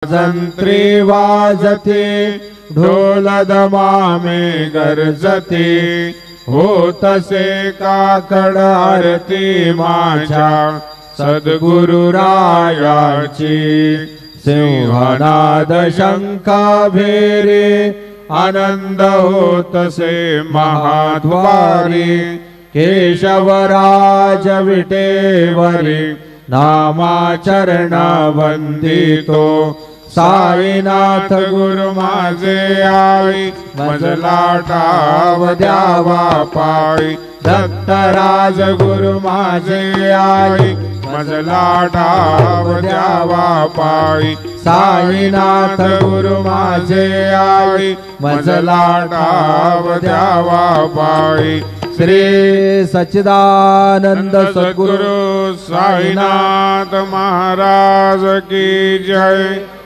जंत्री वाजते ढोल दमामे गरजते होतसे काकड आरती माझ्या सद्गुरुरायाची सिंहनाद शंका भेरे आनंद होतसे महाद्वारी केशवराज विटेवरी नामाचरण वंदितो साईनाथ गुरु माझे आई मजला ठाव द्यावा पायी दत्तराज गुरु माझे आई मजला ठाव द्यावा पायी साईनाथ गुरु माझे आई मजला ठाव द्यावा पायी श्री सच्चिदानंद सद्गुरु साईनाथ महाराज की जय।